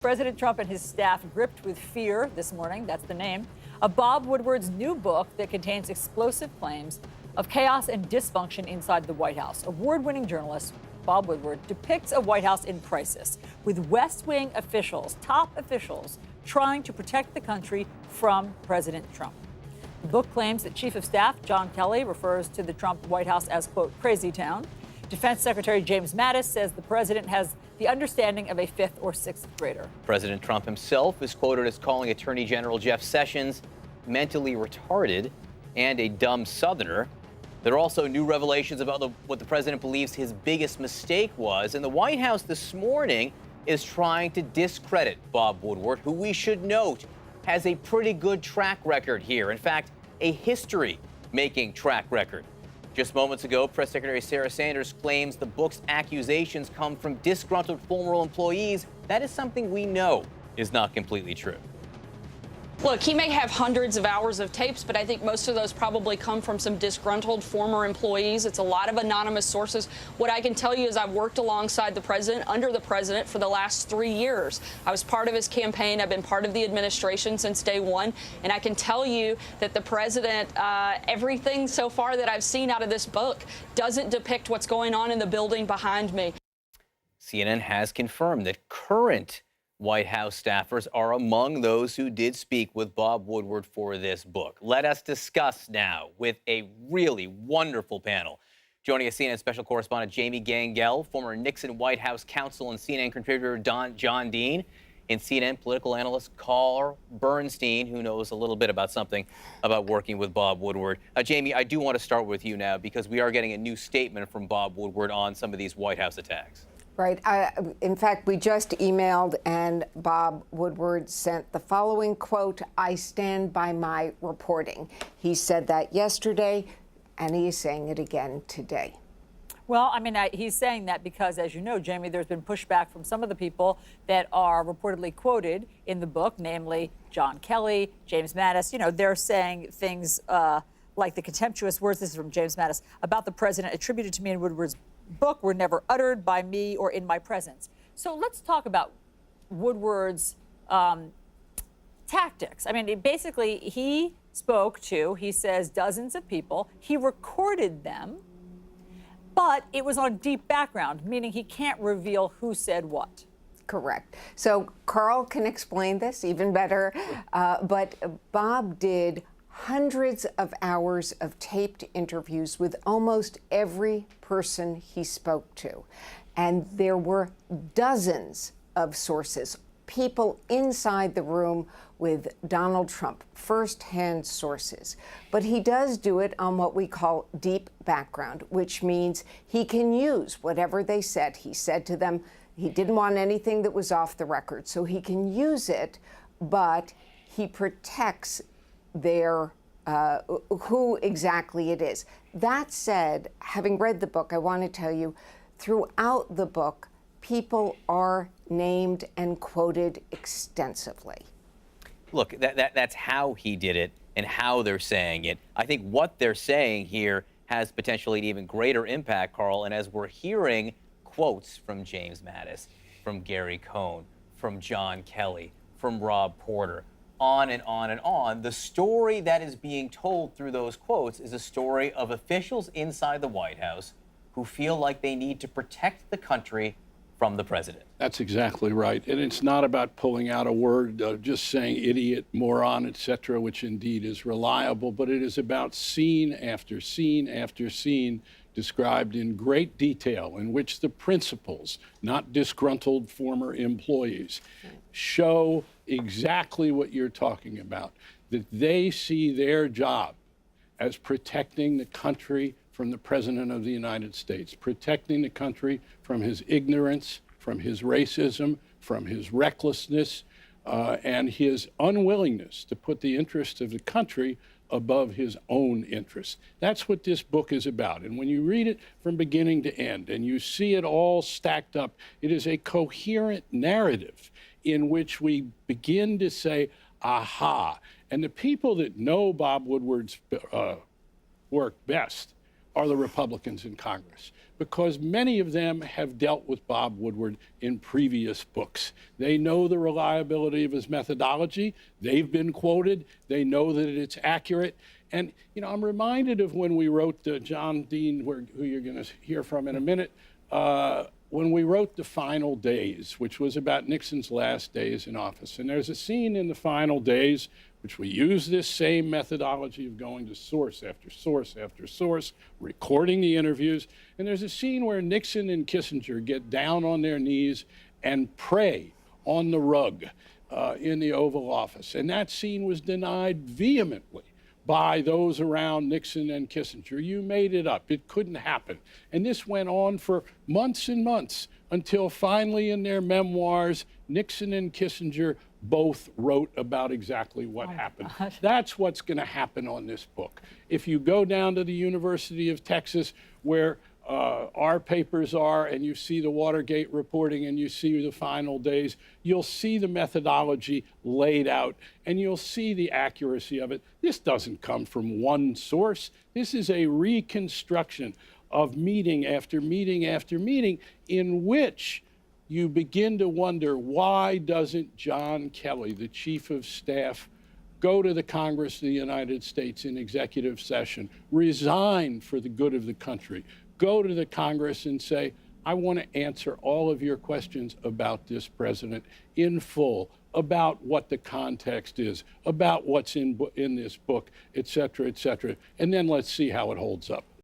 President Trump and his staff gripped with fear this morning, that's the name, of Bob Woodward's new book that contains explosive claims of chaos and dysfunction inside the White House. Award-winning journalist Bob Woodward depicts a White House in crisis, with West Wing officials, top officials, trying to protect the country from President Trump. The book claims that Chief of Staff John Kelly refers to the Trump White House as, quote, crazy town. Defense Secretary James Mattis says the president has the understanding of a fifth or sixth grader. President Trump himself is quoted as calling Attorney General Jeff Sessions mentally retarded and a dumb Southerner. There are also new revelations about what the president believes his biggest mistake was. And the White House this morning is trying to discredit Bob Woodward, who we should note has a pretty good track record here. In fact, a history-making track record. Just moments ago, Press Secretary Sarah Sanders claims the book's accusations come from disgruntled former employees. That is something we know is not completely true. Look, he may have hundreds of hours of tapes, but I think most of those probably come from some disgruntled former employees. It's a lot of anonymous sources. What I can tell you is I've worked alongside the president, under the president, for the last 3 years. I was part of his campaign. I've been part of the administration since day one. And I can tell you that the president, everything so far that I've seen out of this book doesn't depict what's going on in the building behind me. CNN has confirmed that current White House staffers are among those who did speak with Bob Woodward for this book. Let us discuss now with a really wonderful panel. Joining us, CNN special correspondent Jamie Gangel, former Nixon White House counsel and CNN contributor John Dean, and CNN political analyst Carl Bernstein, who knows a little bit about something about working with Bob Woodward. Jamie, I do want to start with you now because we are getting a new statement from Bob Woodward on some of these White House attacks. Right. In fact, we just emailed and Bob Woodward sent the following quote, "I stand by my reporting." He said that yesterday, and he is saying it again today. Well, I mean, he's saying that because, as you know, Jamie, there's been pushback from some of the people that are reportedly quoted in the book, namely John Kelly, James Mattis. You know, they're saying things like the contemptuous words, this is from James Mattis, about the president attributed to me in Woodward's book were never uttered by me or in my presence. So let's talk about Woodward's tactics. I mean, basically, he spoke to, he says, dozens of people. He recorded them, but it was on deep background, meaning he can't reveal who said what. Correct. So Carl can explain this even better, but Bob did hundreds of hours of taped interviews with almost every person he spoke to. And there were dozens of sources, people inside the room with Donald Trump, first-hand sources. But he does do it on what we call deep background, which means he can use whatever they said. He said to them he didn't want anything that was off the record, so he can use it, but he protects their who exactly it is. That said, having read the book, I want to tell you, throughout the book, people are named and quoted extensively. Look, that's how he did it and how they're saying it. I think what they're saying here has potentially an even greater impact, Carl, and as we're hearing quotes from James Mattis, from Gary Cohn, from John Kelly, from Rob Porter, on and on and on, the story that is being told through those quotes is a story of officials inside the White House who feel like they need to protect the country from the president. That's exactly right. And it's not about pulling out a word, just saying idiot, moron, etc., which indeed is reliable, but it is about scene after scene after scene described in great detail in which the principals, not disgruntled former employees, show exactly what you're talking about, that they see their job as protecting the country from the President of the United States, protecting the country from his ignorance, from his racism, from his recklessness, and his unwillingness to put the interests of the country above his own interests. That's what this book is about. And when you read it from beginning to end and you see it all stacked up, it is a coherent narrative in which we begin to say, aha. And the people that know Bob Woodward's work best are the Republicans in Congress, because many of them have dealt with Bob Woodward in previous books. They know the reliability of his methodology. They've been quoted. They know that it's accurate. And, you know, I'm reminded of when we wrote John Dean, who you're going to hear from in a minute, when we wrote The Final Days, which was about Nixon's last days in office. And there's a scene in The Final Days which we use this same methodology of going to source after source after source, recording the interviews. And there's a scene where Nixon and Kissinger get down on their knees and pray on the rug in the Oval Office. And that scene was denied vehemently by those around Nixon and Kissinger. You made it up. It couldn't happen. And this went on for months and months until finally in their memoirs, Nixon and Kissinger both wrote about exactly what happened. Gosh. That's what's going to happen on this book. If you go down to the University of Texas, where our papers are, and you see the Watergate reporting and you see The Final Days, you'll see the methodology laid out and you'll see the accuracy of it. This doesn't come from one source. This is a reconstruction of meeting after meeting after meeting in which you begin to wonder, why doesn't John Kelly, the chief of staff, go to the Congress of the United States in executive session, resign for the good of the country, go to the Congress and say, I want to answer all of your questions about this president in full, about what the context is, about what's in this book, et cetera, and then let's see how it holds up.